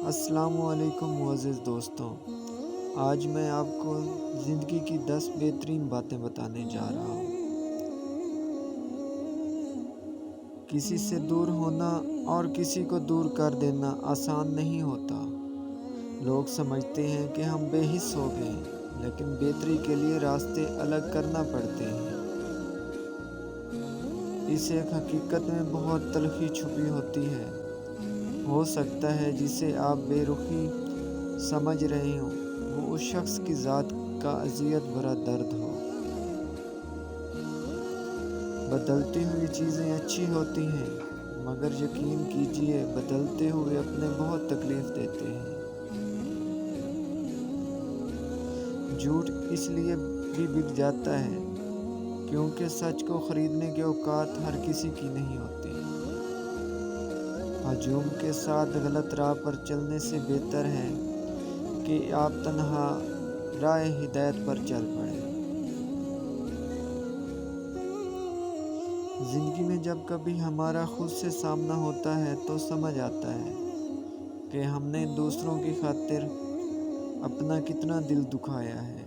السلام علیکم معزز دوستوں، آج میں آپ کو زندگی کی 10 بہترین باتیں بتانے جا رہا ہوں۔ کسی سے دور ہونا اور کسی کو دور کر دینا آسان نہیں ہوتا۔ لوگ سمجھتے ہیں کہ ہم بے حس ہو گئے، لیکن بہتری کے لیے راستے الگ کرنا پڑتے ہیں۔ اس ایک حقیقت میں بہت تلخی چھپی ہوتی ہے۔ ہو سکتا ہے جسے آپ بے رخی سمجھ رہے ہوں وہ اس شخص کی ذات کا اذیت بھرا درد ہو۔ بدلتی ہوئی چیزیں اچھی ہوتی ہیں، مگر یقین کیجیے بدلتے ہوئے اپنے بہت تکلیف دیتے ہیں۔ جھوٹ اس لیے بھی بک جاتا ہے کیونکہ سچ کو خریدنے کے اوقات ہر کسی کی نہیں ہوتی۔ ہجوم کے ساتھ غلط راہ پر چلنے سے بہتر ہے کہ آپ تنہا راہ ہدایت پر چل پڑیں۔ زندگی میں جب کبھی ہمارا خود سے سامنا ہوتا ہے تو سمجھ آتا ہے کہ ہم نے دوسروں کی خاطر اپنا کتنا دل دکھایا ہے۔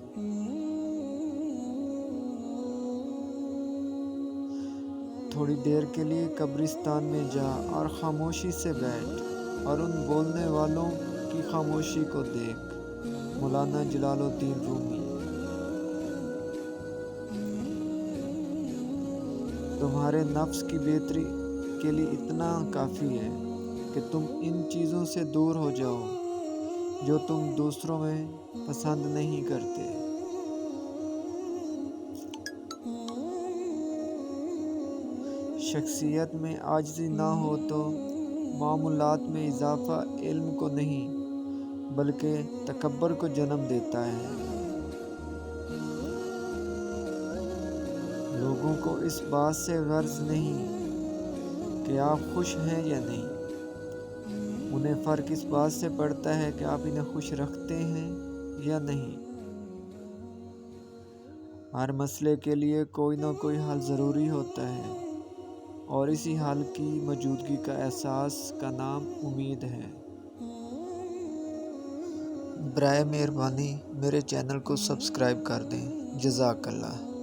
تھوڑی دیر کے لیے قبرستان میں جا اور خاموشی سے بیٹھ اور ان بولنے والوں کی خاموشی کو دیکھ۔ مولانا جلال الدین رومی۔ تمہارے نفس کی بہتری کے لیے اتنا کافی ہے کہ تم ان چیزوں سے دور ہو جاؤ جو تم دوسروں میں پسند نہیں کرتے۔ شخصیت میں عاجزی نہ ہو تو معمولات میں اضافہ علم کو نہیں بلکہ تکبر کو جنم دیتا ہے۔ لوگوں کو اس بات سے غرض نہیں کہ آپ خوش ہیں یا نہیں، انہیں فرق اس بات سے پڑتا ہے کہ آپ انہیں خوش رکھتے ہیں یا نہیں۔ ہر مسئلے کے لیے کوئی نہ کوئی حل ضروری ہوتا ہے، اور اسی حل کی موجودگی کا احساس کا نام امید ہے۔ برائے مہربانی میرے چینل کو سبسکرائب کر دیں۔ جزاک اللہ۔